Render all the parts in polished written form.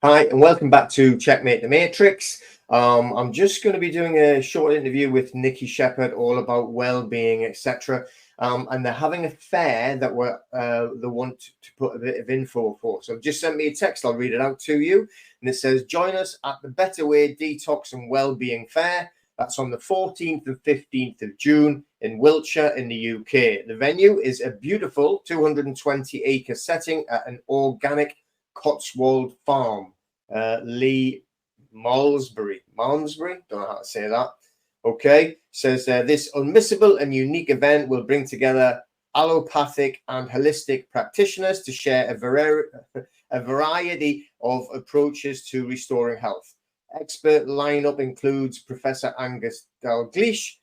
Hi, and welcome back to Checkmate the Matrix. I'm just going to be doing a short interview with Nicki Shepherd, all about well-being, etc. And they're having a fair that they want to put a bit of info for. So just sent me a text. I'll read it out to you. And it says, join us at the Betterway Detox and Wellbeing Fair. That's on the 14th and 15th of June in Wiltshire in the UK. The venue is a beautiful 220-acre setting at an organic Cotswold farm. Lee Malmesbury, don't know how to say that. Okay, says this unmissable and unique event will bring together allopathic and holistic practitioners to share a variety of approaches to restoring health. Expert lineup includes Professor Angus Dalgleish,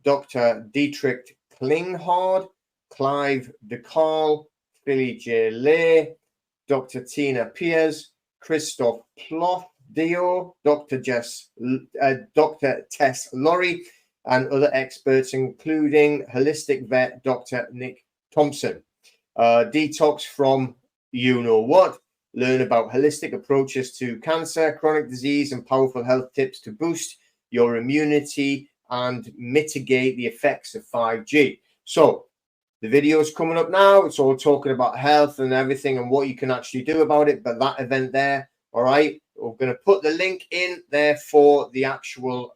Dr. Dietrich Klinghardt, Clive DeCarl, Philly J. Lay, Dr. Tina Piers, Christoph Ploth, Dio, Dr. Tess Laurie, and other experts, including holistic vet Dr. Nick Thompson. Detox from you know what. Learn about holistic approaches to cancer, chronic disease, and powerful health tips to boost your immunity and mitigate the effects of 5G. So the video is coming up now. It's all talking about health and everything and what you can actually do about it. But that event there, all right, we're going to put the link in there for the actual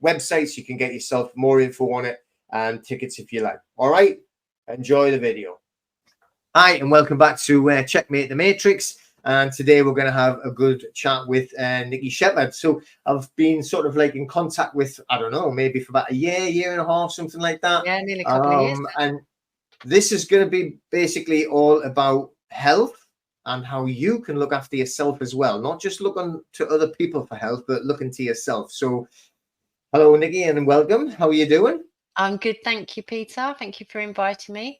website so you can get yourself more info on it and tickets if you like. All right, enjoy the video. Hi, and welcome back to Checkmate the Matrix. And today we're going to have a good chat with Nicki Shepherd. So I've been sort of like in contact with, I don't know, maybe for about a year and a half, something like that. Yeah, nearly a couple of years. And this is going to be basically all about health and how you can look after yourself as well. Not just looking to other people for health, but looking to yourself. So hello, Nicki, and welcome. How are you doing? I'm good. Thank you, Peter. Thank you for inviting me.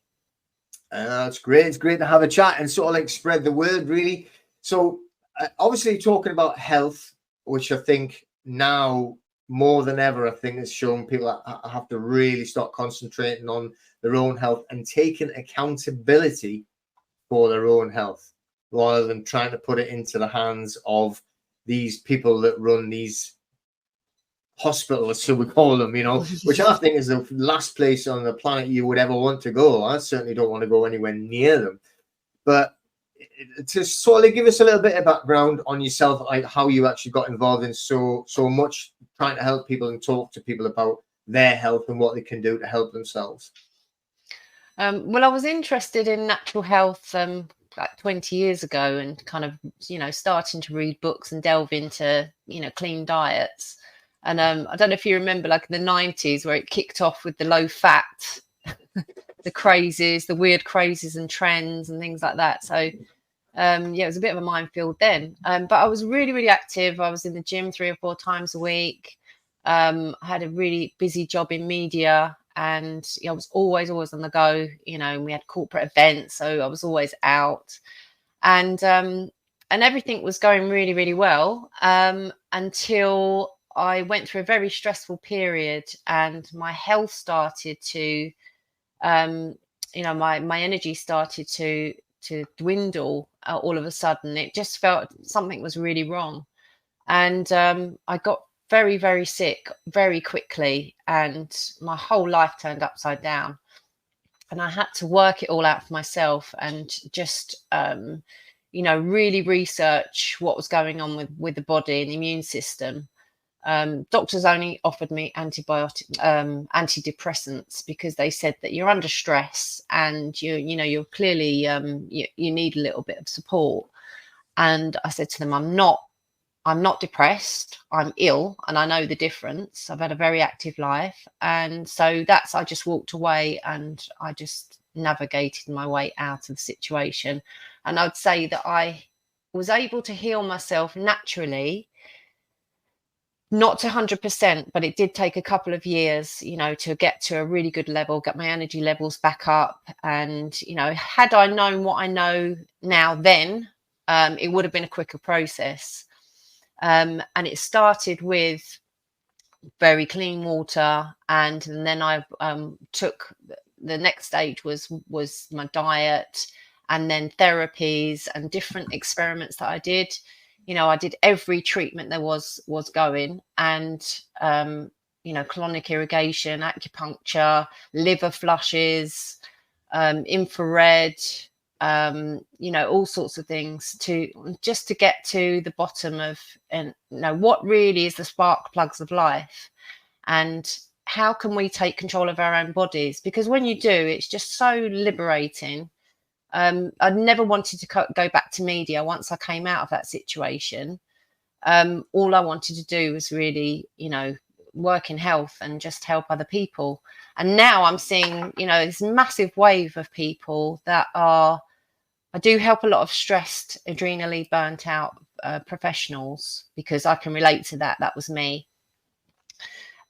It's great. It's great to have a chat and sort of like spread the word, really. So obviously talking about health, which I think now more than ever, I think has shown people have to really start concentrating on their own health and taking accountability for their own health rather than trying to put it into the hands of these people that run these hospitals, so we call them, you know, which I think is the last place on the planet you would ever want to go. I certainly don't want to go anywhere near them. But to sort of give us a little bit of background on yourself, like how you actually got involved in so much trying to help people and talk to people about their health and what they can do to help themselves. Well, I was interested in natural health like 20 years ago and kind of, starting to read books and delve into, clean diets. And I don't know if you remember, like in the 90s, where it kicked off with the low fat, the crazes, the weird crazes and trends and things like that. So, it was a bit of a minefield then. But I was really, really active. I was in the gym 3 or 4 times a week. I had a really busy job in media, and I was always on the go. And we had corporate events, so I was always out. And everything was going really, really well until I went through a very stressful period, and my health started to, my energy started to dwindle all of a sudden. It just felt something was really wrong. And I got very, very sick very quickly, and my whole life turned upside down. And I had to work it all out for myself and just, really research what was going on with the body and the immune system. Doctors only offered me antidepressants because they said that you're under stress and you're clearly you need a little bit of support. And I said to them, I'm not depressed, I'm ill, and I know the difference. I've had a very active life, and so I just walked away and I just navigated my way out of the situation. And I'd say that I was able to heal myself naturally. Not to 100%, but it did take a couple of years, to get to a really good level, get my energy levels back up. And, had I known what I know now then, it would have been a quicker process. And it started with very clean water. And then I took the next stage was my diet and then therapies and different experiments that I did. You know, I did every treatment there was going, and you know, colonic irrigation, acupuncture, liver flushes, infrared, you know, all sorts of things to just to get to the bottom of, and you know, what really is the spark plugs of life, and how can we take control of our own bodies? Because when you do, it's just so liberating. I never wanted to go back to media once I came out of that situation. All I wanted to do was really, you know, work in health and just help other people. And now I'm seeing, you know, this massive wave of people that are, I do help a lot of stressed, adrenally burnt out professionals, because I can relate to that. That was me.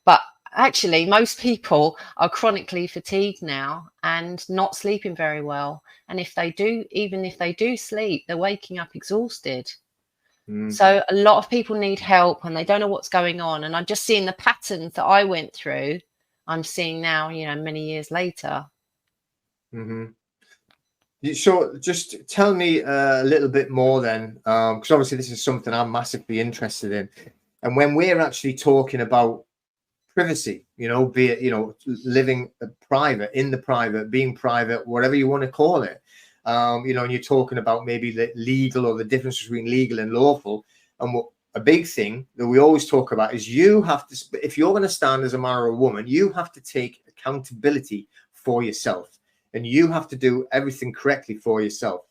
But actually, most people are chronically fatigued now and not sleeping very well. And if they do, even if they do sleep, they're waking up exhausted. So a lot of people need help and they don't know what's going on. And I'm just seeing the patterns that I went through. I'm seeing now, you know, many years later. So just tell me a little bit more then, because obviously this is something I'm massively interested in. And when we're actually talking about privacy, you know, be it, you know, living private, in the private, being private, whatever you want to call it, you know, and you're talking about maybe the legal or the difference between legal and lawful. And what a big thing that we always talk about is you have to, if you're going to stand as a man or a woman, you have to take accountability for yourself. And you have to do everything correctly for yourself.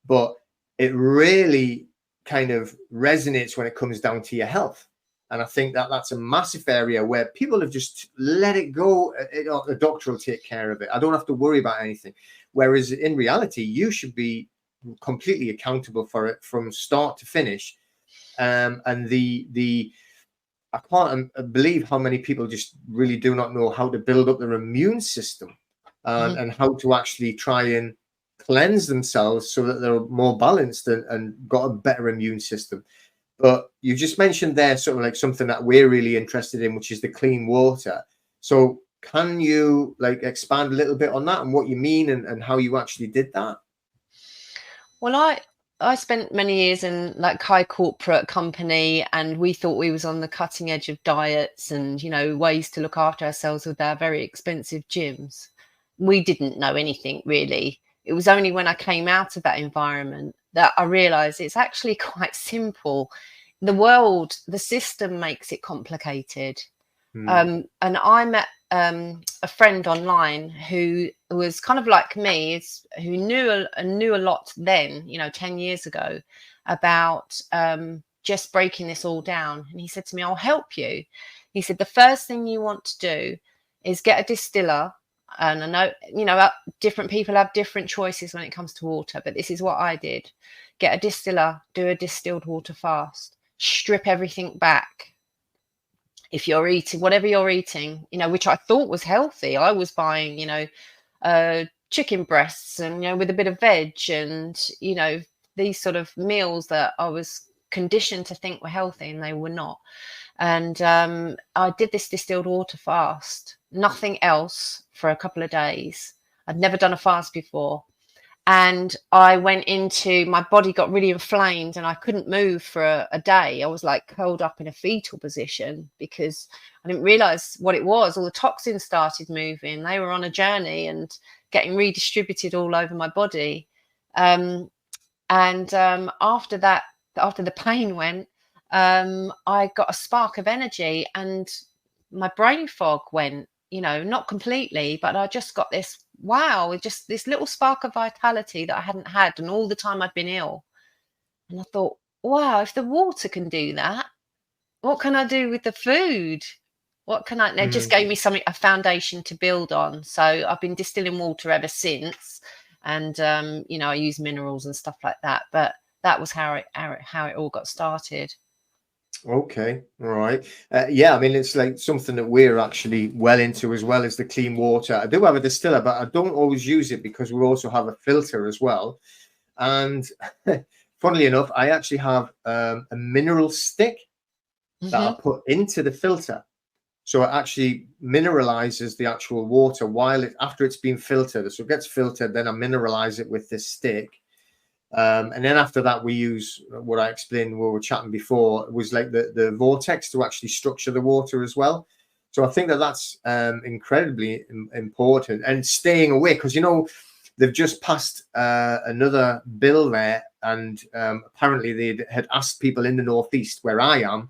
But it really kind of resonates when it comes down to your health. And I think that that's a massive area where people have just let it go. The doctor will take care of it. I don't have to worry about anything. Whereas in reality, you should be completely accountable for it from start to finish. And I can't believe how many people just really do not know how to build up their immune system. And how to actually try and cleanse themselves so that they're more balanced and got a better immune system. But you just mentioned there sort of like something that we're really interested in, which is the clean water. So can you like expand a little bit on that and what you mean and how you actually did that? Well, I spent many years in like high corporate company, and we thought we was on the cutting edge of diets and, you know, ways to look after ourselves with our very expensive gyms. We didn't know anything really. It was only when I came out of that environment that I realized it's actually quite simple. The world, the system makes it complicated. And I met a friend online who was kind of like me, who knew a lot then, you know, 10 years ago, about just breaking this all down. And he said to me, I'll help you. He said, the first thing you want to do is get a distiller. And I know, you know, different people have different choices when it comes to water, but this is what I did. Get a distiller, do a distilled water fast, strip everything back. If you're eating, whatever you're eating, you know, which I thought was healthy, I was buying, you know, chicken breasts and, you know, with a bit of veg and, you know, these sort of meals that I was conditioned to think were healthy and they were not. And I did this distilled water fast, nothing else for a couple of days. I'd never done a fast before. And I went into, my body got really inflamed and I couldn't move for a day. I was like curled up in a fetal position because I didn't realize what it was. All the toxins started moving. They were on a journey and getting redistributed all over my body. After that, after the pain went, I got a spark of energy and my brain fog went, you know, not completely, but I just got this, wow, just this little spark of vitality that I hadn't had and all the time I'd been ill. And I thought, wow, if the water can do that, what can I do with the food? What can I, it just gave me something, a foundation to build on. So I've been distilling water ever since. And, you know, I use minerals and stuff like that, but that was how it all got started. Okay, all right. Yeah, I mean, it's like something that we're actually well into as well as the clean water. I do have a distiller, but I don't always use it because we also have a filter as well. And funnily enough, I actually have a mineral stick that I put into the filter. So it actually mineralizes the actual water while after it's been filtered. So it gets filtered, then I mineralize it with this stick. And then after that, we use what I explained when we were chatting before, was like the vortex to actually structure the water as well. So I think that that's incredibly important, and staying away, because, you know, they've just passed another bill there, and apparently they had asked people in the Northeast where I am,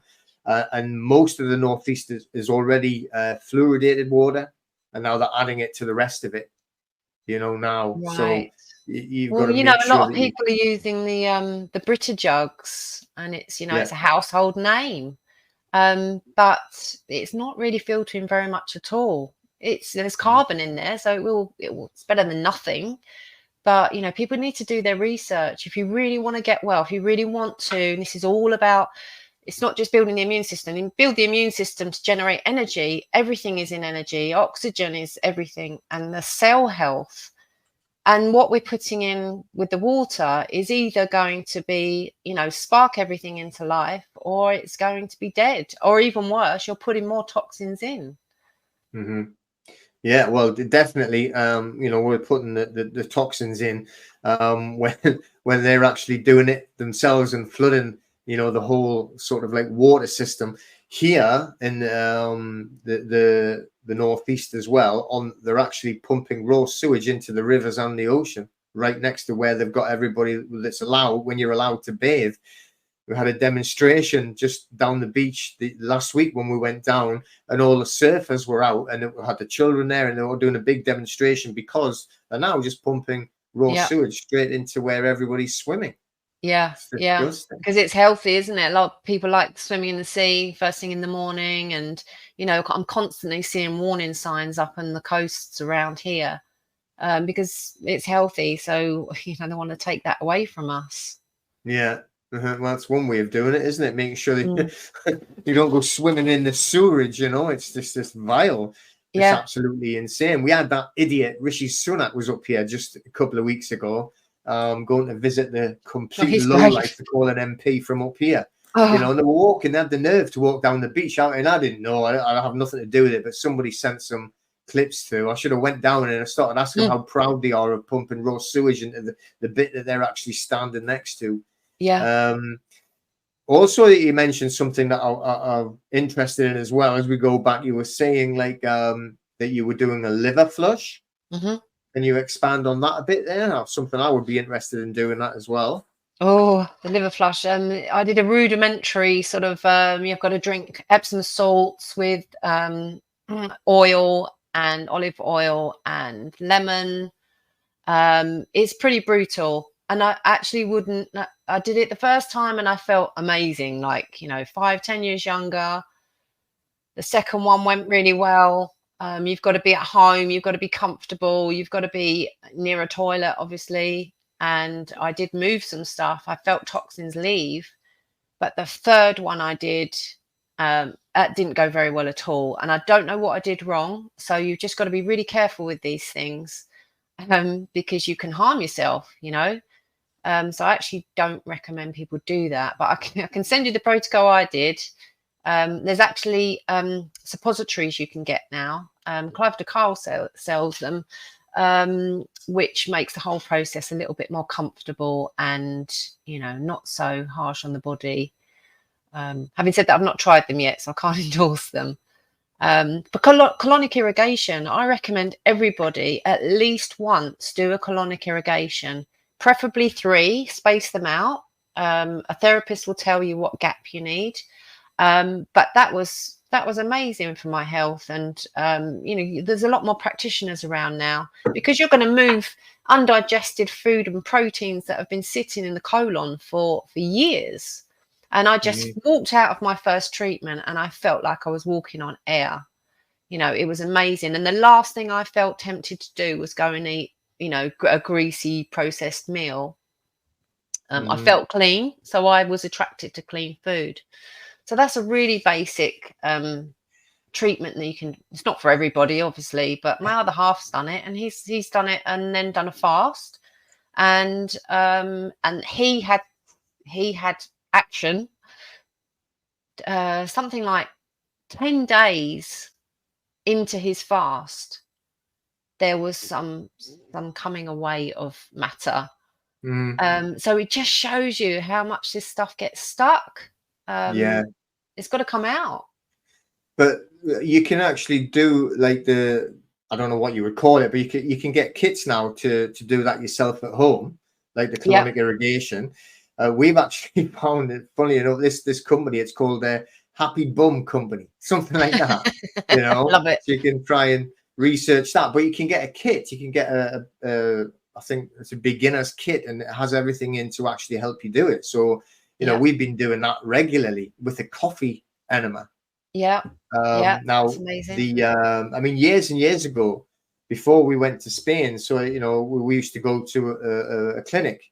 and most of the Northeast is already fluoridated water, and now they're adding it to the rest of it, you know, now. So Right. you've got Well, to you know, make a lot sure of that you, people are using the Brita jugs, and it's, you know, yeah. it's a household name. But it's not really filtering very much at all. There's carbon in there, so it's better than nothing. But, you know, people need to do their research. If you really want to get well, if you really want to, and this is all about, it's not just building the immune system. You build the immune system to generate energy. Everything is in energy. Oxygen is everything, and the cell health. And what we're putting in with the water is either going to be, you know, spark everything into life, or it's going to be dead, or even worse, you're putting more toxins in. Mm-hmm. Yeah, well, definitely. You know, we're putting the toxins in when they're actually doing it themselves and flooding, you know, the whole sort of like water system here in the Northeast as well. They're actually pumping raw sewage into the rivers and the ocean right next to where they've got everybody that's allowed, when you're allowed to bathe. We had a demonstration just down the beach last week when we went down, and all the surfers were out, and we had the children there, and they were doing a big demonstration because they're now just pumping raw Yeah, sewage straight into where everybody's swimming. yeah, It's yeah. disgusting. Because it's healthy, isn't it? A lot of people like swimming in the sea first thing in the morning, and, you know, I'm constantly seeing warning signs up on the coasts around here, because it's healthy. So, you know, they want to take that away from us. Yeah. Well, that's one way of doing it, isn't it? Making sure Mm. that you don't go swimming in the sewerage, you know, it's just this vile. It's Yeah. absolutely insane. We had that idiot, Rishi Sunak, was up here just a couple of weeks ago, going to visit the Oh, complete he's great. lowlife to call an MP from up here. You know, Oh, and they were walking, they had the nerve to walk down the beach out, and I didn't know, I have nothing to do with it, but somebody sent some clips through. I should have went down and I started asking mm, how proud they are of pumping raw sewage into the bit that they're actually standing next to. yeah. Um, Also, you mentioned something that I'm interested in as well. As we go back, you were saying like that you were doing a liver flush. Hmm. Can you expand on that a bit there? Or something I would be interested in doing that as well. Oh, the liver flush. I did a rudimentary sort of, you've got to drink Epsom salts with oil and olive oil and lemon. It's pretty brutal. And I actually wouldn't, I did it the first time and I felt amazing, like, you know, 5, 10 years younger. The second one went really well. You've got to be at home, you've got to be comfortable, you've got to be near a toilet, obviously. And I did move some stuff. I felt toxins leave. But the third one I did, that didn't go very well at all. And I don't know what I did wrong. So you've just got to be really careful with these things, because you can harm yourself, you know. So I actually don't recommend people do that. But I can send you the protocol I did. There's actually suppositories you can get now. Clive de Carle sells them, which makes the whole process a little bit more comfortable and, you know, not so harsh on the body. Having said that, I've not tried them yet, so I can't endorse them. For colonic irrigation, I recommend everybody at least once do a colonic irrigation, preferably 3, space them out. A therapist will tell you what gap you need. But that was amazing for my health. And you know, there's a lot more practitioners around now, because you're going to move undigested food and proteins that have been sitting in the colon for years. And I just Mhm. walked out of my first treatment and I felt like I was walking on air. You know, it was amazing. And the last thing I felt tempted to do was go and eat, you know, a greasy processed meal. I Mhm. felt clean, so I was attracted to clean food. So that's a really basic treatment that you can. It's not for everybody, obviously, but my other half's done it, and he's done it, and then done a fast, and he had action, something like 10 days into his fast, there was some coming away of matter. So it just shows you how much this stuff gets stuck. Yeah. It's got to come out. But you can actually do like I don't know what you would call it, but you can get kits now to do that yourself at home, like the colonic irrigation. We've actually found it, funny enough, this company, it's called Happy Bum Company, something like that. You know, Love it. so you can try and research that, but you can get a kit. You can get I think it's a beginner's kit, and it has everything in to actually help you do it. So, you know, we've been doing that regularly with a coffee enema. Yeah. Now, amazing. I mean, years and years ago, before we went to Spain, so, you know, we used to go to a clinic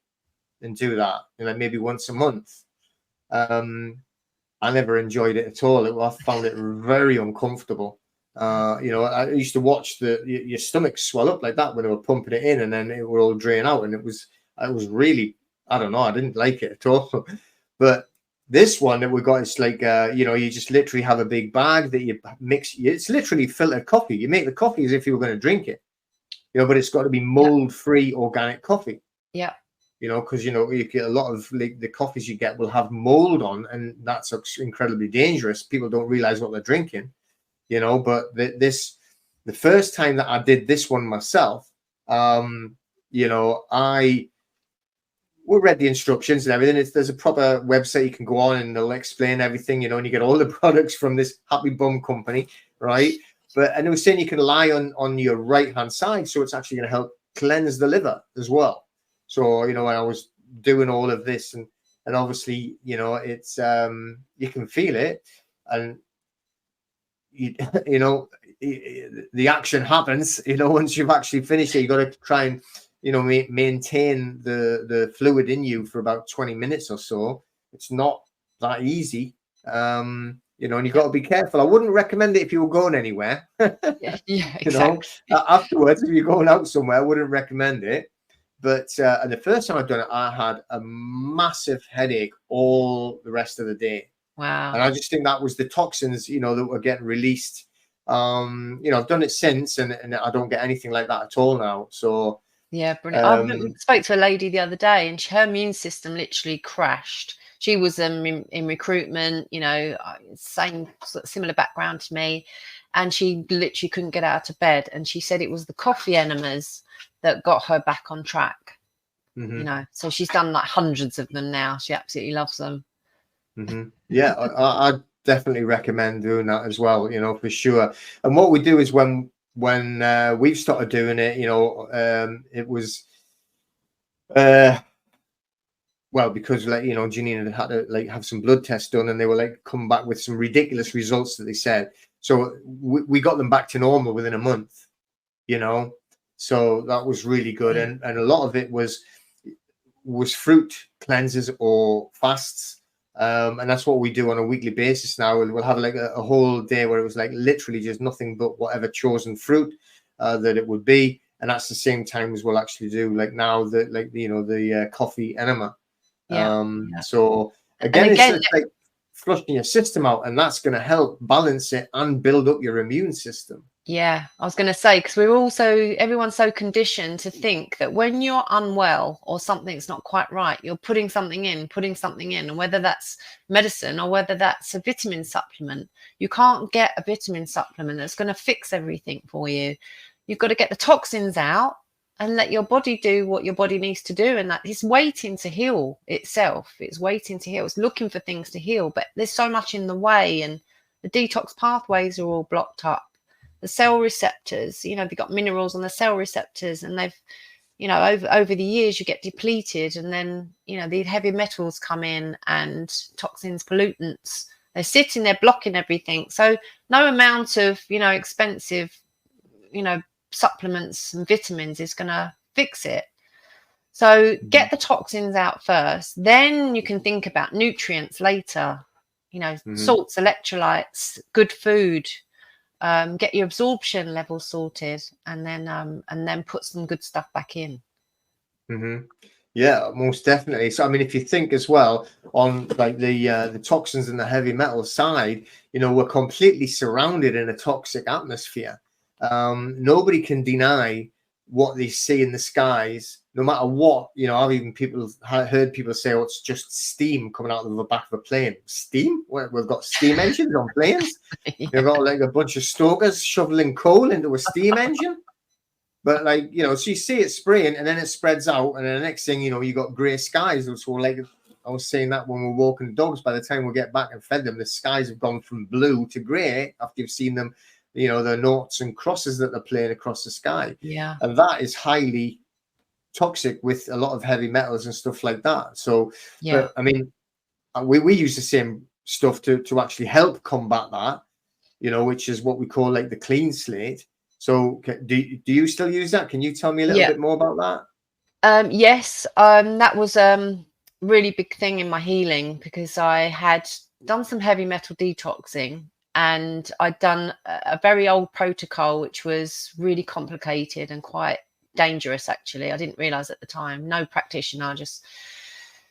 and do that, you know, maybe once a month. I never enjoyed it at all. I found it very uncomfortable. You know, I used to watch your stomach swell up like that when they were pumping it in, and then it would all drain out, and it was really, I don't know, I didn't like it at all. But this one that we got, it's like, you know, you just literally have a big bag that you mix. It's literally filtered coffee. You make the coffee as if you were going to drink it, you know, but it's got to be mold-free organic coffee. Yeah. You know, because, you know, you get a lot of like the coffees you get will have mold on, and that's incredibly dangerous. People don't realize what they're drinking, you know. But the first time that I did this one myself, you know, we read the instructions and everything. There's a proper website you can go on, and they'll explain everything, you know, and you get all the products from this Happy Bum Company, right? And it was saying you can lie on your right hand side, so it's actually going to help cleanse the liver as well. So, you know, when I was doing all of this, and obviously, you know, it's you can feel it, and you know, the action happens, you know, once you've actually finished it. You got to try and, you know, maintain the fluid in you for about 20 minutes or so. It's not that easy, you know, and you got to be careful. I wouldn't recommend it if you were going anywhere. Yeah, exactly. You know, afterwards, if you're going out somewhere, I wouldn't recommend it. But and the first time I'd done it, I had a massive headache all the rest of the day. Wow. And I just think that was the toxins, you know, that were getting released. You know, I've done it since, and I don't get anything like that at all now. So yeah, brilliant. I spoke to a lady the other day, and her immune system literally crashed. She was in recruitment, you know, same similar background to me, and she literally couldn't get out of bed. And she said it was the coffee enemas that got her back on track. You know, so she's done like hundreds of them now. She absolutely loves them. Yeah, I definitely recommend doing that as well, you know, for sure. And what we do is when we've started doing it, you know, it was well, because, like, you know, Janine had to like have some blood tests done, and they were like come back with some ridiculous results that they said. So we got them back to normal within a month, you know. So that was really good. And a lot of it was fruit cleanses or fasts. And that's what we do on a weekly basis now. We'll have like a whole day where it was like literally just nothing but whatever chosen fruit that it would be. And that's the same time as we'll actually do like now the coffee enema. So again, it's just like flushing your system out, and that's going to help balance it and build up your immune system. Yeah, I was going to say, because everyone's so conditioned to think that when you're unwell or something's not quite right, you're putting something in, and whether that's medicine or whether that's a vitamin supplement. You can't get a vitamin supplement that's going to fix everything for you. You've got to get the toxins out and let your body do what your body needs to do. And that is waiting to heal itself. It's waiting to heal. It's looking for things to heal, but there's so much in the way, and the detox pathways are all blocked up. The cell receptors, you know, they've got minerals on the cell receptors, and they've, you know, over the years you get depleted, and then, you know, the heavy metals come in, and toxins, pollutants, they're sitting there blocking everything. So no amount of, you know, expensive, you know, supplements and vitamins is going to fix it. So get the toxins out first, then you can think about nutrients later, you know, salts, electrolytes, good food. Get your absorption level sorted, and then put some good stuff back in. Yeah, most definitely. So, I mean, if you think as well on like the toxins and the heavy metal side, you know, we're completely surrounded in a toxic atmosphere. Nobody can deny what they see in the skies, no matter what. You know, I've even heard people say, "Oh, it's just steam coming out of the back of a plane." Steam? We've got steam engines on planes. You've got like a bunch of stokers shoveling coal into a steam engine. But like, you know, so you see it spraying and then it spreads out, and then the next thing you know, you got grey skies. So like I was saying that when we're walking dogs, by the time we get back and fed them, the skies have gone from blue to grey after you've seen them, you know, the noughts and crosses that they're playing across the sky. Yeah. And that is highly toxic with a lot of heavy metals and stuff like that. So, Yeah. but I mean, we use the same stuff to actually help combat that, you know, which is what we call like the clean slate. So do you still use that? Can you tell me a little Yeah. bit more about that? Yes, that was really big thing in my healing, because I had done some heavy metal detoxing, and I'd done a very old protocol which was really complicated and quite dangerous. Actually, I didn't realize at the time. No practitioner, just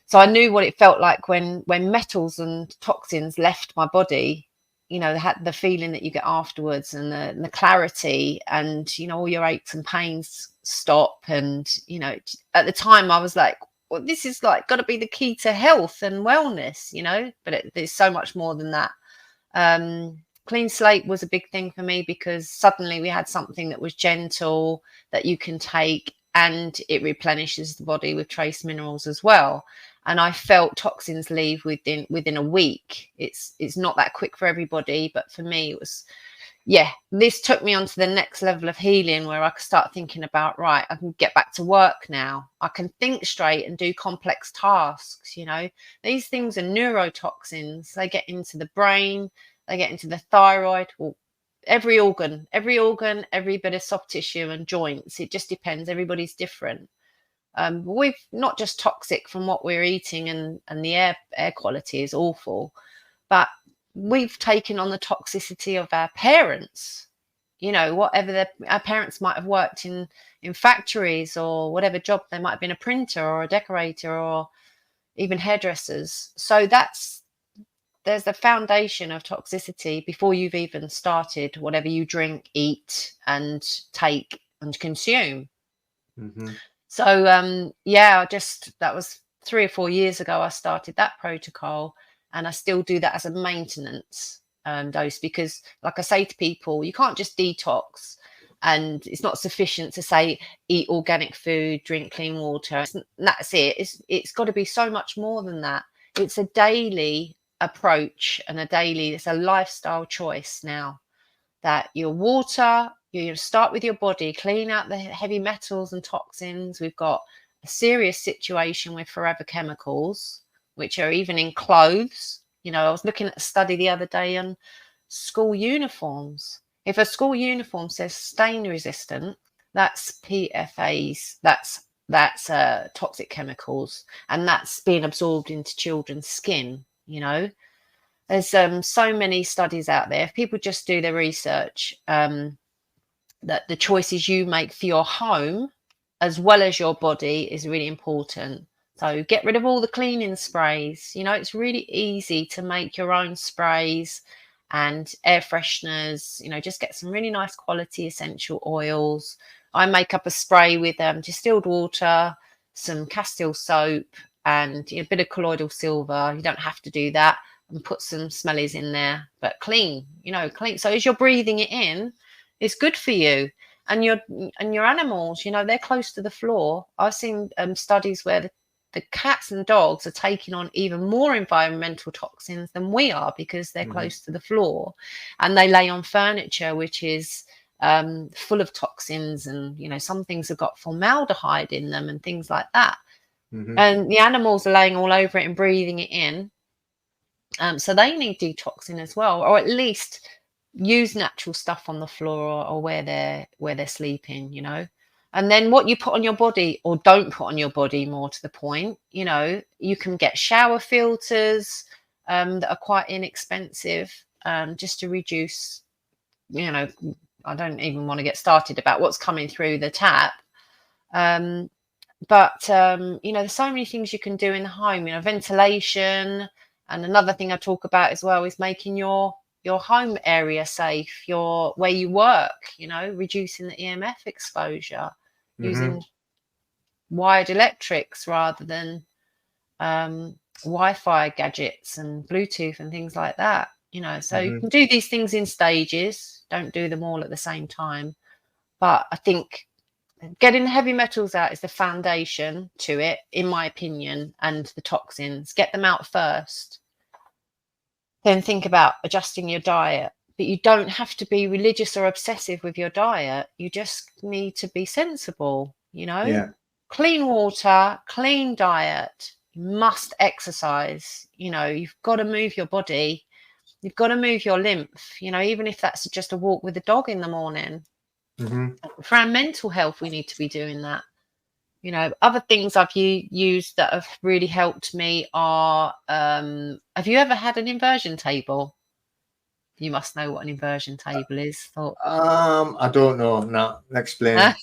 so I knew what it felt like when metals and toxins left my body. You know, the feeling that you get afterwards, and the clarity, and you know, all your aches and pains stop. And you know, at the time I was like, well, this is like got to be the key to health and wellness, you know. But there's so much more than that. Clean slate was a big thing for me, because suddenly we had something that was gentle, that you can take, and it replenishes the body with trace minerals as well. And I felt toxins leave within a week. It's not that quick for everybody, but for me it was, yeah. This took me on to the next level of healing, where I could start thinking about, right, I can get back to work now. I can think straight and do complex tasks. You know, these things are neurotoxins. They get into the brain, they get into the thyroid, or every organ, every bit of soft tissue and joints. It just depends. Everybody's different. We've not just toxic from what we're eating, and the air quality is awful, but we've taken on the toxicity of our parents. You know, whatever our parents might have worked in factories, or whatever job, they might have been a printer or a decorator or even hairdressers. So there's the foundation of toxicity before you've even started whatever you drink, eat, and take and consume. Mm-hmm. So yeah, that was 3 or 4 years ago I started that protocol, and I still do that as a maintenance dose, because like I say to people, you can't just detox, and it's not sufficient to say eat organic food, drink clean water. That's it. It's got to be so much more than that. It's a daily approach, and it's a lifestyle choice now, that your water, you start with your body, clean out the heavy metals and toxins. We've got a serious situation with forever chemicals, which are even in clothes. You know, I was looking at a study the other day on school uniforms. If a school uniform says stain resistant, that's PFAs, that's toxic chemicals, and that's being absorbed into children's skin, you know. There's so many studies out there. If people just do their research, that the choices you make for your home as well as your body is really important. So get rid of all the cleaning sprays. You know, it's really easy to make your own sprays and air fresheners. You know, just get some really nice quality essential oils. I make up a spray with distilled water, some Castile soap, and a bit of colloidal silver. You don't have to do that, and put some smellies in there, but clean, clean. So as you're breathing it in, it's good for you. And your animals, they're close to the floor. I've seen studies where the cats and dogs are taking on even more environmental toxins than we are, because they're close to the floor, and they lay on furniture which is full of toxins, and some things have got formaldehyde in them and things like that. And the animals are laying all over it and breathing it in. So they need detoxing as well, or at least use natural stuff on the floor, or where they're sleeping, And then what you put on your body or don't put on your body, more to the point, you can get shower filters that are quite inexpensive, just to reduce, I don't even want to get started about what's coming through the tap. But you know, there's so many things you can do in the home, you know, ventilation. And another thing I talk about as well is making your home area safe, your where you work, you know, reducing the EMF exposure, Mm-hmm. using wired electrics rather than Wi-Fi gadgets and Bluetooth and things like that. You know, so you Mm-hmm. can do these things in stages. Don't do them all at the same time. But I think getting the heavy metals out is the foundation to it, in my opinion, and the toxins. Get them out first. Then think about adjusting your diet. But you don't have to be religious or obsessive with your diet. You just need to be sensible, you know? Yeah. Clean water, clean diet. You must exercise. You know, you've got to move your body. You've got to move your lymph, you know, even if that's just a walk with the dog in the morning. Mm-hmm. For our mental health, we need to be doing that. You know, other things I've used that have really helped me are, have you ever had an inversion table? You must know what an inversion table is. Thought. I don't know. No, explain.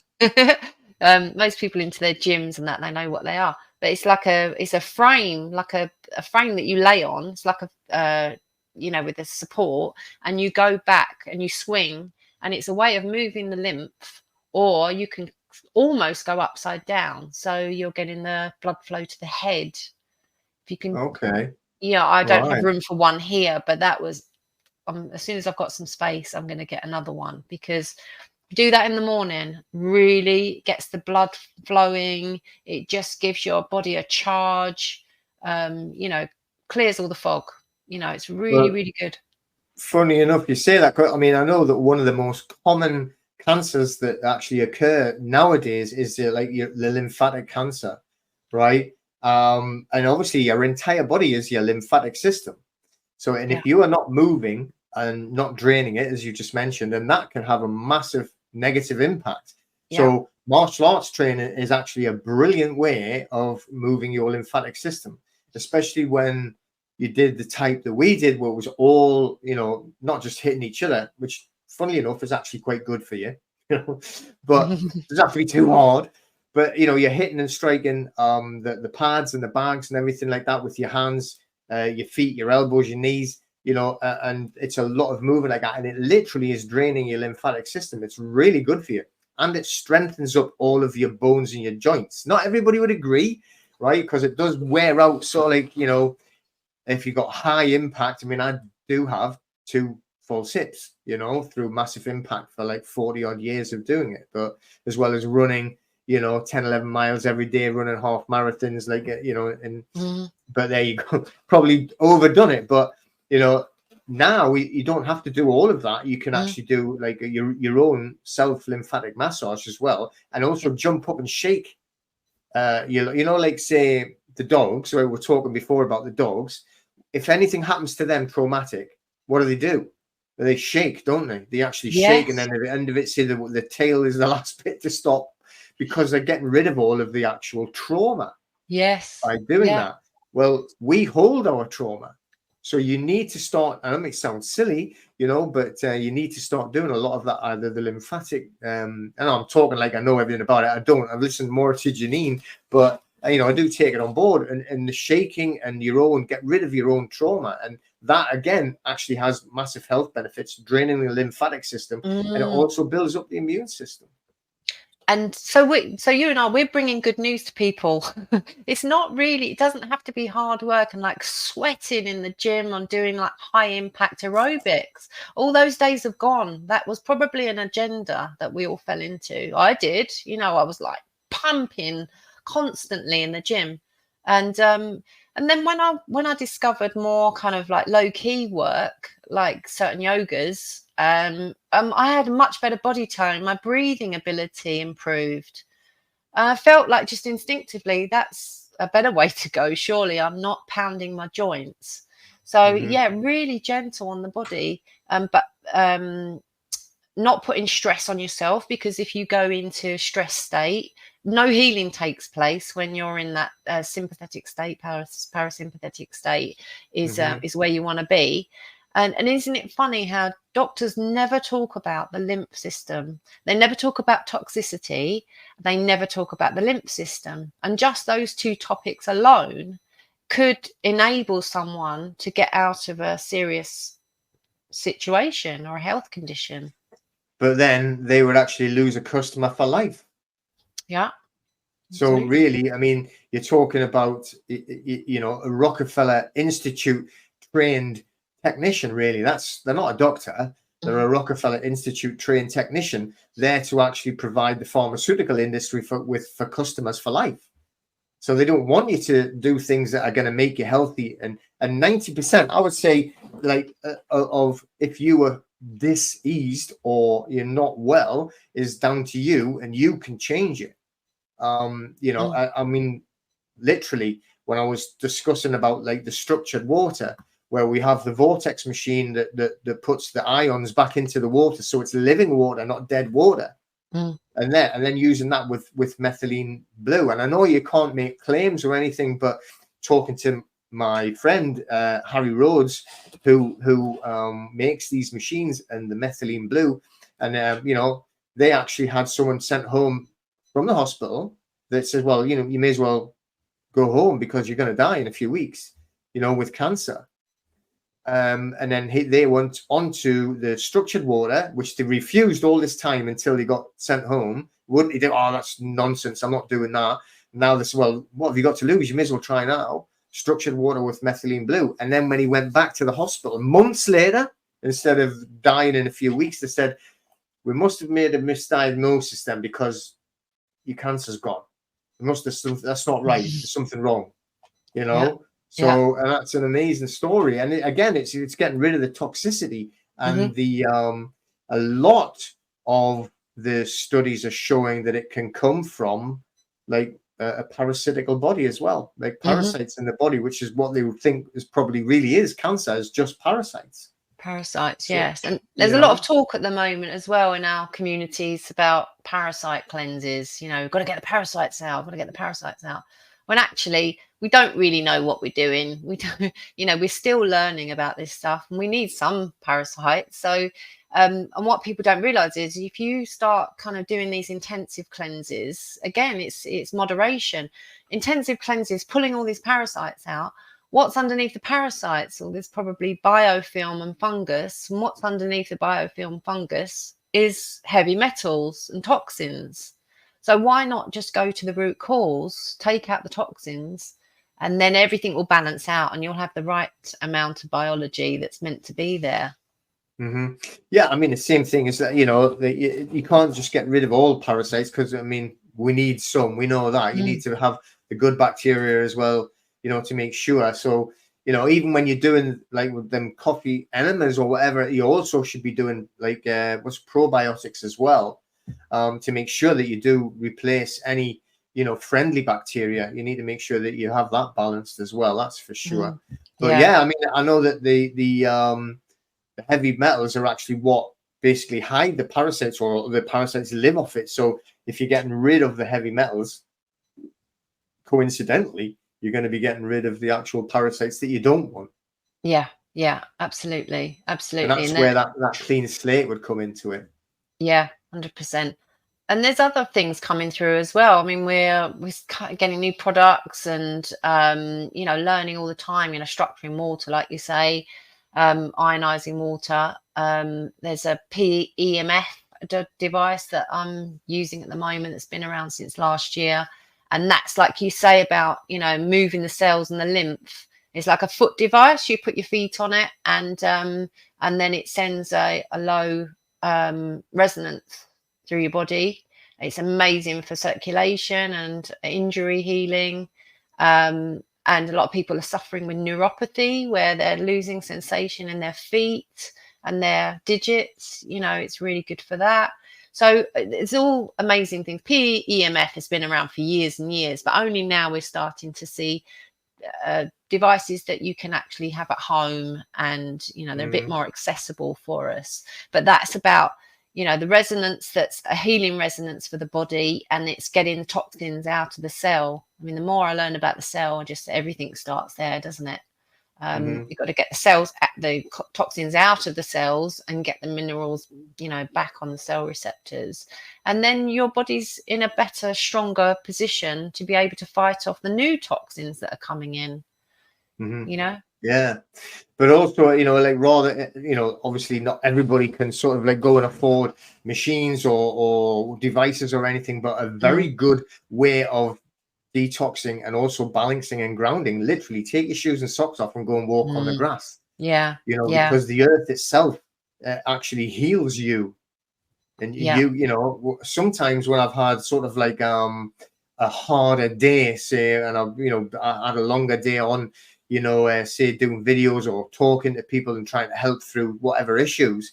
Most people into their gyms and that, they know what they are. But it's a frame, like a frame that you lay on. It's like you know, with a support, and you go back and you swing, and it's a way of moving the lymph, or you can almost go upside down, so you're getting the blood flow to the head. If you can, Okay. yeah, I don't have Right. room for one here, but that was as soon as I've got some space, I'm going to get another one, because do that in the morning really gets the blood flowing. It just gives your body a charge. You know, clears all the fog. You know, it's really, Well, really good. funny enough, you say that. I mean, I know that one of the most common cancers that actually occur nowadays is the lymphatic cancer, right? And obviously, your entire body is your lymphatic system. So, and Yeah, if you are not moving and not draining it, as you just mentioned, then that can have a massive negative impact. yeah, So, martial arts training is actually a brilliant way of moving your lymphatic system, especially when you did the type that we did, where it was all, you know, not just hitting each other, which, funnily enough, is actually quite good for you, you know, but it doesn't have to be too hard. But you know, you're hitting and striking the pads and the bags and everything like that with your hands, your feet, your elbows, your knees, you know, and it's a lot of movement like that, and it literally is draining your lymphatic system. It's really good for you, and it strengthens up all of your bones and your joints. Not everybody would agree, right? Because it does wear out. So, like, you know, if you've got high impact, I mean, I do have 2 false hips, you know, through massive impact for like 40 odd years of doing it, but as well as running, you know, 10, 11 miles every day, running half marathons, like, you know, and but there you go, probably overdone it. But you know, now you don't have to do all of that. You can actually do like your own self lymphatic massage as well, and also jump up and shake. You know, like say the dogs. So we were talking before about the dogs. If anything happens to them traumatic, what do? They shake, don't they? They actually shake, and yes, then at the end of it, say the tail is the last bit to stop, because they're getting rid of all of the actual trauma yes, by doing yeah, that. Well, we hold our trauma. So you need to start, and it may sound silly, you know, but you need to start doing a lot of that, either the lymphatic, and I'm talking like I know everything about it. I don't. I've listened more to Janine, but, you know, I do take it on board, and the shaking and your own, get rid of your own trauma. And that, again, actually has massive health benefits, draining the lymphatic system, and it also builds up the immune system. And so you and I, we're bringing good news to people. It's not really, it doesn't have to be hard work and like sweating in the gym on doing like high impact aerobics. All those days have gone. That was probably an agenda that we all fell into. I did, you know, I was like pumping constantly in the gym. And then when I discovered more kind of like low key work, like certain yogas, I had a much better body tone. My breathing ability improved. I felt like just instinctively that's a better way to go. Surely I'm not pounding my joints. So Mm-hmm. yeah, really gentle on the body, but not putting stress on yourself, because if you go into stress state, no healing takes place when you're in that sympathetic state. Parasympathetic state is where you want to be. And isn't it funny how doctors never talk about the lymph system? They never talk about toxicity. They never talk about the lymph system. And just those two topics alone could enable someone to get out of a serious situation or a health condition. But then they would actually lose a customer for life. Yeah. So Absolutely. really, I mean, you're talking about, you know, a Rockefeller Institute trained technician. Really, they're not a doctor. They're a Rockefeller Institute trained technician there to actually provide the pharmaceutical industry for customers for life. So they don't want you to do things that are going to make you healthy. And 90%, I would say, like of if you were diseased or you're not well, is down to you, and you can change it. You know, I mean, literally, when I was discussing about like the structured water, where we have the vortex machine that puts the ions back into the water, so it's living water, not dead water. And then using that with methylene blue. And I know you can't make claims or anything, but talking to my friend Harry Rhodes, who makes these machines and the methylene blue, and you know, they actually had someone sent home from the hospital that says, well, you know, you may as well go home because you're going to die in a few weeks, you know, with cancer. And then they went onto the structured water, which they refused all this time until they got sent home. Wouldn't he do? Oh, that's nonsense. I'm not doing that. Now this, well, what have you got to lose? You may as well try now. Structured water with methylene blue. And then when he went back to the hospital months later, instead of dying in a few weeks, they said, we must have made a misdiagnosis then because your cancer's gone. We must have, that's not right. There's something wrong, you know? Yeah. So, and that's an amazing story. And again, it's getting rid of the toxicity, and the a lot of the studies are showing that it can come from like a parasitical body as well, like parasites in the body, which is what they would think is probably really is cancer, is just parasites. Parasites, So, yes. And there's a lot of talk at the moment as well in our communities about parasite cleanses. You know, we've got to get the parasites out, got to get the parasites out. When actually we don't really know what we're doing. We don't, you know, we're still learning about this stuff, and we need some parasites. So, and what people don't realize is if you start kind of doing these intensive cleanses, again, it's moderation. Intensive cleanses, pulling all these parasites out. What's underneath the parasites? Well, there's probably biofilm and fungus. And what's underneath the biofilm fungus is heavy metals and toxins. So why not just go to the root cause, take out the toxins, and then everything will balance out and you'll have the right amount of biology that's meant to be there. Yeah, I mean, the same thing is that, you know, you can't just get rid of all parasites because, I mean, we need some. We know that. You need to have the good bacteria as well, you know, to make sure. So, you know, even when you're doing like with them coffee enemas or whatever, you also should be doing like what's probiotics as well, to make sure that you do replace any, you know, friendly bacteria. You need to make sure that you have that balanced as well. That's for sure. But yeah, I mean, I know that the heavy metals are actually what basically hide the parasites, or the parasites live off it. So if you're getting rid of the heavy metals, coincidentally, you're going to be getting rid of the actual parasites that you don't want. Yeah, absolutely. And that's where that clean slate would come into it. Yeah, 100%. And there's other things coming through as well. I mean, we're getting new products and, you know, learning all the time, you know, structuring water, like you say, ionizing water. There's a PEMF device that I'm using at the moment that's been around since last year. And that's like you say about, you know, moving the cells and the lymph. It's like a foot device. You put your feet on it and then it sends a low resonance through your body. It's amazing for circulation and injury healing. And a lot of people are suffering with neuropathy, where they're losing sensation in their feet and their digits. You know, it's really good for that. So it's all amazing things. PEMF has been around for years and years, but only now we're starting to see devices that you can actually have at home, and you know, they're a bit more accessible for us. But that's about, you know, the resonance, that's a healing resonance for the body, and it's getting the toxins out of the cell. I mean, the more I learn about the cell, just everything starts there, doesn't it? You've got to get the cells, toxins out of the cells and get the minerals, back on the cell receptors. And then your body's in a better, stronger position to be able to fight off the new toxins that are coming in, Yeah. But also, like rather, obviously not everybody can sort of like go and afford machines or devices or anything, but a very good way of detoxing and also balancing and grounding. Literally take your shoes and socks off and go and walk on the grass. Yeah. Because the earth itself actually heals you. And sometimes when I've had sort of like a harder day, say, and I had a longer day on, say doing videos or talking to people and trying to help through whatever issues,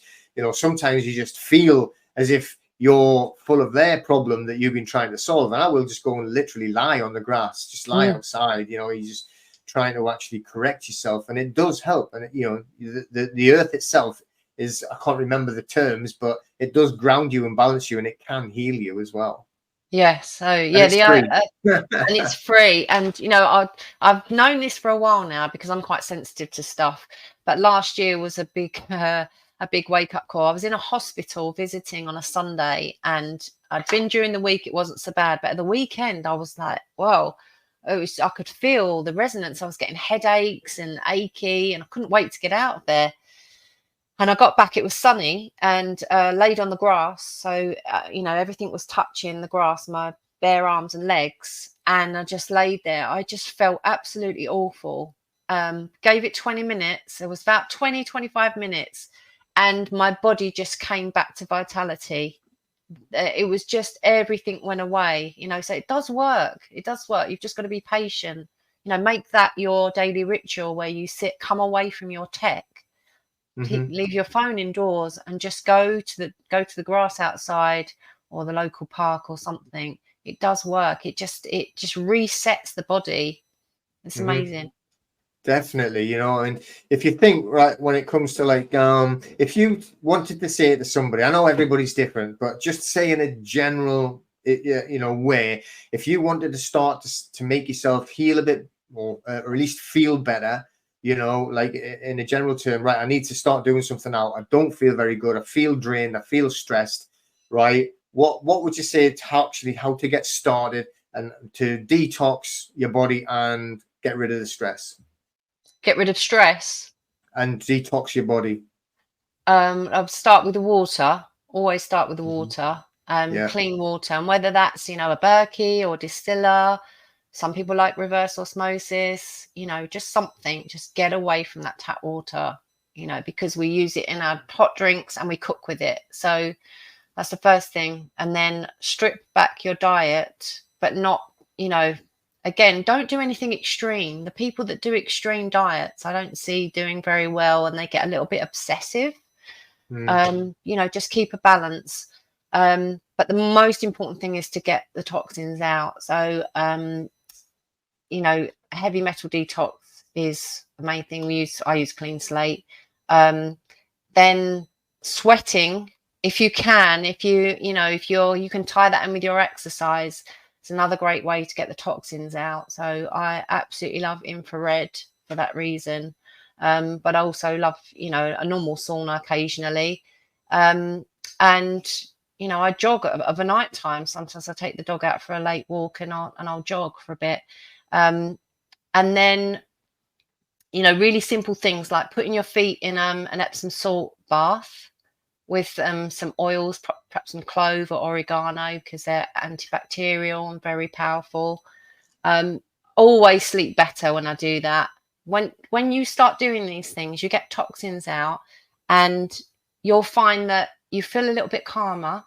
sometimes you just feel as if you're full of their problem that you've been trying to solve. And I will just go and literally lie on the grass, just lie outside, you're just trying to actually correct yourself. And it does help. And, the earth itself is, I can't remember the terms, but it does ground you and balance you, and it can heal you as well. Yeah. So yeah, and it's free. And I've known this for a while now because I'm quite sensitive to stuff. But last year was a big wake up call. I was in a hospital visiting on a Sunday, and I'd been during the week. It wasn't so bad, but at the weekend I was like, whoa. I could feel the resonance. I was getting headaches and achy, and I couldn't wait to get out of there. And I got back, it was sunny, and laid on the grass. So, everything was touching the grass, my bare arms and legs. And I just laid there. I just felt absolutely awful. Gave it 20 minutes. It was about 25 minutes. And my body just came back to vitality. It was just everything went away, so it does work. It does work. You've just got to be patient. Make that your daily ritual where you come away from your tech. Leave your phone indoors and just go to the grass outside or the local park or something. It does work. It just resets the body. It's amazing. Definitely, and if you think, right, when it comes to like, if you wanted to say it to somebody, I know everybody's different, but just say in a general, way, if you wanted to start to make yourself heal a bit more, or at least feel better, like in a general term, right, I need to start doing something now. I don't feel very good. I feel drained. I feel stressed, right? What would you say to how to get started and to detox your body and get rid of the stress? Get rid of stress and detox your body. I'll start with the water. Always start with the water. Clean water, and whether that's a Berkey or distiller. Some people like reverse osmosis, just something, just get away from that tap water, because we use it in our hot drinks and we cook with it. So that's the first thing. And then strip back your diet, but not, again, don't do anything extreme. The people that do extreme diets, I don't see doing very well, and they get a little bit obsessive. Just keep a balance. But the most important thing is to get the toxins out. So, heavy metal detox is the main thing I use Clean Slate. Then sweating, if you can, you can tie that in with your exercise. It's another great way to get the toxins out. So I absolutely love infrared for that reason. But I also love, a normal sauna occasionally. And I jog of a night time. Sometimes I take the dog out for a late walk and I'll jog for a bit. And then, really simple things like putting your feet in an Epsom salt bath with some oils, perhaps some clove or oregano, because they're antibacterial and very powerful. Always sleep better when I do that. When you start doing these things, you get toxins out, and you'll find that you feel a little bit calmer.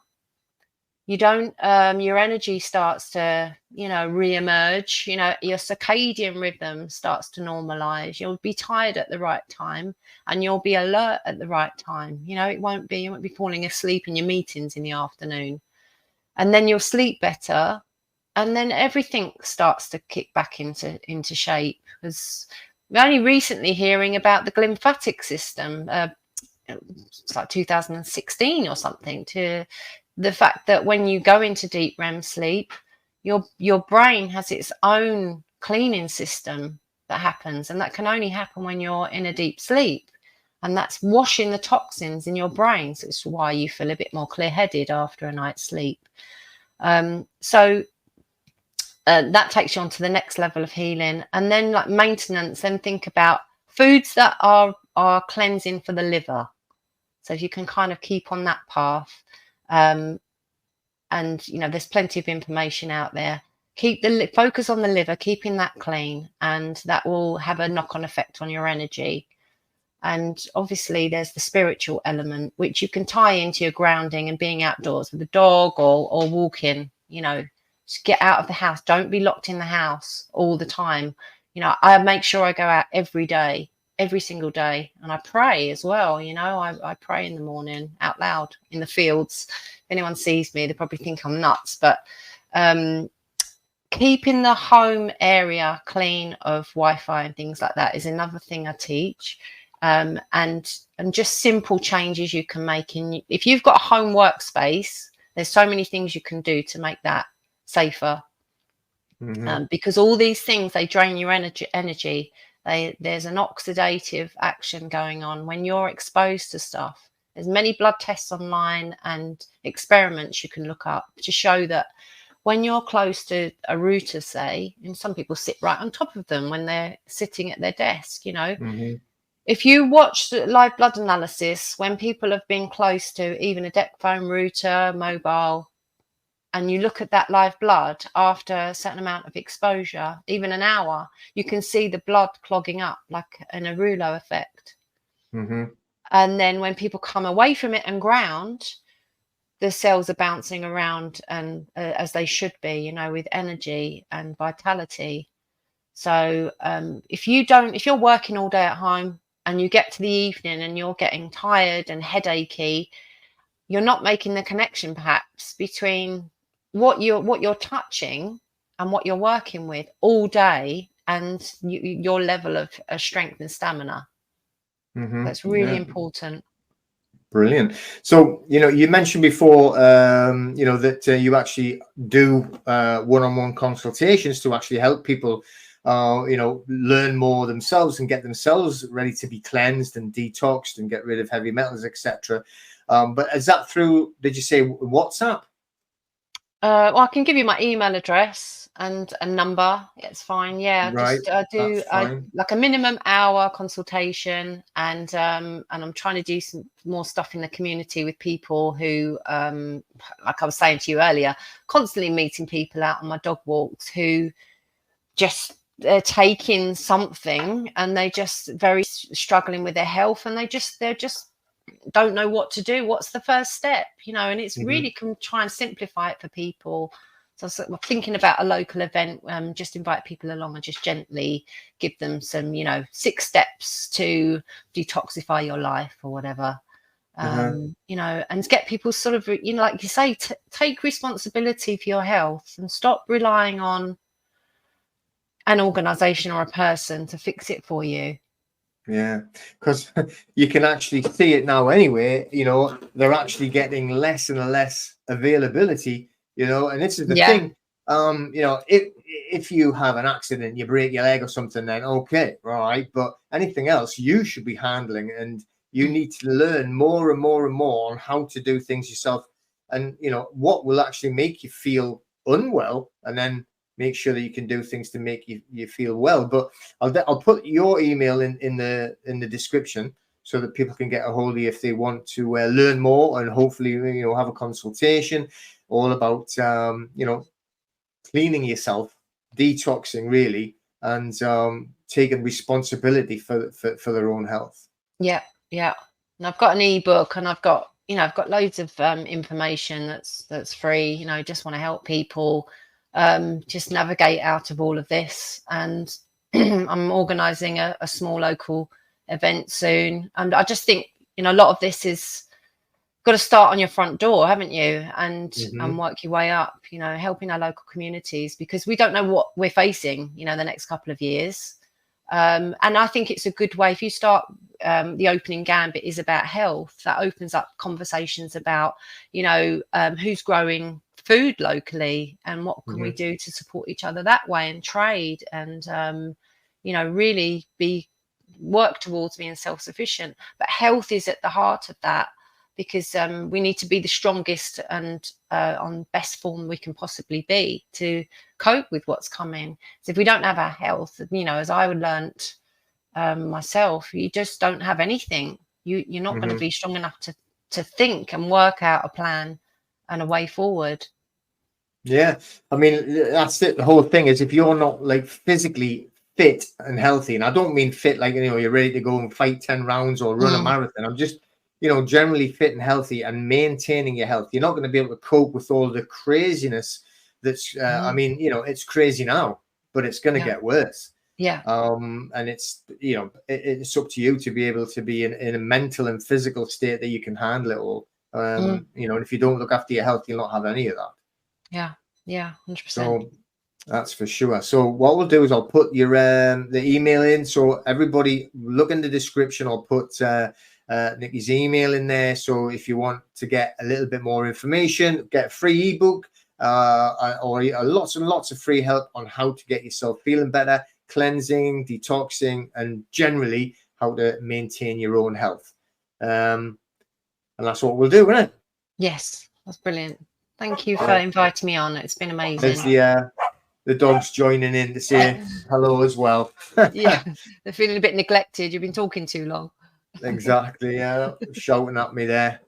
You don't, your energy starts to, re-emerge, your circadian rhythm starts to normalize. You'll be tired at the right time and you'll be alert at the right time. You won't be falling asleep in your meetings in the afternoon, and then you'll sleep better. And then everything starts to kick back into shape. Because we're only recently hearing about the lymphatic system, it's like 2016 or something, to the fact that when you go into deep REM sleep, your brain has its own cleaning system that happens, and that can only happen when you're in a deep sleep, and that's washing the toxins in your brain. So it's why you feel a bit more clear-headed after a night's sleep. So that takes you on to the next level of healing. And then like maintenance, then think about foods that are cleansing for the liver. So if you can kind of keep on that path, and there's plenty of information out there. Focus on the liver, keeping that clean, and that will have a knock-on effect on your energy. And obviously there's the spiritual element, which you can tie into your grounding and being outdoors with a dog or walking, just get out of the house. Don't be locked in the house all the time. I make sure I go out every day, every single day. And I pray as well. I pray in the morning out loud in the fields. If anyone sees me, they probably think I'm nuts, but keeping the home area clean of Wi-Fi and things like that is another thing I teach. And just simple changes you can make if you've got a home workspace, there's so many things you can do to make that safer. Because all these things, they drain your energy. There's an oxidative action going on when you're exposed to stuff. There's many blood tests online and experiments you can look up to show that when you're close to a router, say, and some people sit right on top of them when they're sitting at their desk, If you watch the live blood analysis, when people have been close to even a deck phone, router, mobile, and you look at that live blood after a certain amount of exposure, even an hour, you can see the blood clogging up like an Arulo effect. And then when people come away from it and ground, the cells are bouncing around and as they should be, with energy and vitality. So if you're working all day at home and you get to the evening and you're getting tired and headachy, you're not making the connection perhaps between what you're touching and what you're working with all day and your level of strength and stamina. That's really important. Brilliant. So, you mentioned before, that you actually do one-on-one consultations to actually help people, learn more themselves and get themselves ready to be cleansed and detoxed and get rid of heavy metals, etc. But is that through, did you say WhatsApp? Well, I can give you my email address and a number. It's fine. Yeah, right. I do like a minimum hour consultation, and I'm trying to do some more stuff in the community with people who, like I was saying to you earlier, constantly meeting people out on my dog walks who they're taking something and they just very struggling with their health, and they're just don't know what to do. What's the first step? And it's really can try and simplify it for people. So I was thinking about a local event, just invite people along and just gently give them some, 6 steps to detoxify your life or whatever. And get people sort of, like you say, take responsibility for your health and stop relying on an organization or a person to fix it for you. Yeah, because you can actually see it now anyway. They're actually getting less and less availability, and this is the thing. If you have an accident, you break your leg or something, then okay, right. But anything else you should be handling, and you need to learn more and more and more on how to do things yourself, and what will actually make you feel unwell, and then make sure that you can do things to make you feel well. But I'll put your email in the description so that people can get a hold of you if they want to learn more, and hopefully have a consultation all about cleaning yourself, detoxing really, and taking responsibility for their own health. Yeah. And I've got an ebook, and I've got loads of information that's free. Just want to help people just navigate out of all of this. And I'm organizing a small local event soon, and I just think a lot of this is got to start on your front door, haven't you, and work your way up, helping our local communities, because we don't know what we're facing the next couple of years. And I think it's a good way if you start the opening gambit is about health. That opens up conversations about who's growing food locally and what can we do to support each other that way, and trade, and really work towards being self-sufficient. But health is at the heart of that, because we need to be the strongest and on best form we can possibly be to cope with what's coming. So if we don't have our health, as I learnt myself, you just don't have anything. You're not going to be strong enough to think and work out a plan and a way forward. Yeah, I mean, that's it. The whole thing is, if you're not like physically fit and healthy, and I don't mean fit like, you're ready to go and fight 10 rounds or run a marathon. I'm just, generally fit and healthy and maintaining your health. You're not going to be able to cope with all the craziness that's, I mean, it's crazy now, but it's going to get worse. Yeah. And it's, it's up to you to be able to be in a mental and physical state that you can handle it all. And if you don't look after your health, you'll not have any of that. Yeah, 100%. So that's for sure. So what we'll do is I'll put your the email in. So everybody, look in the description. I'll put Nicki's email in there. So if you want to get a little bit more information, get a free ebook, or lots and lots of free help on how to get yourself feeling better, cleansing, detoxing, and generally how to maintain your own health. And that's what we'll do, isn't it? Yes, that's brilliant. Thank you for inviting me on. It's been amazing. There's the dogs joining in to say hello as well. Yeah, they're feeling a bit neglected. You've been talking too long. Exactly, yeah. Shouting at me there.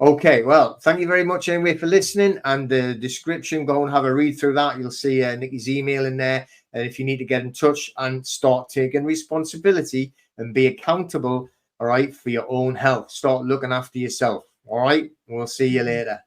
Okay, well, thank you very much anyway for listening. And the description, go and have a read through that. You'll see Nicki's email in there. And if you need to get in touch and start taking responsibility and be accountable, all right, for your own health. Start looking after yourself. All right, we'll see you later.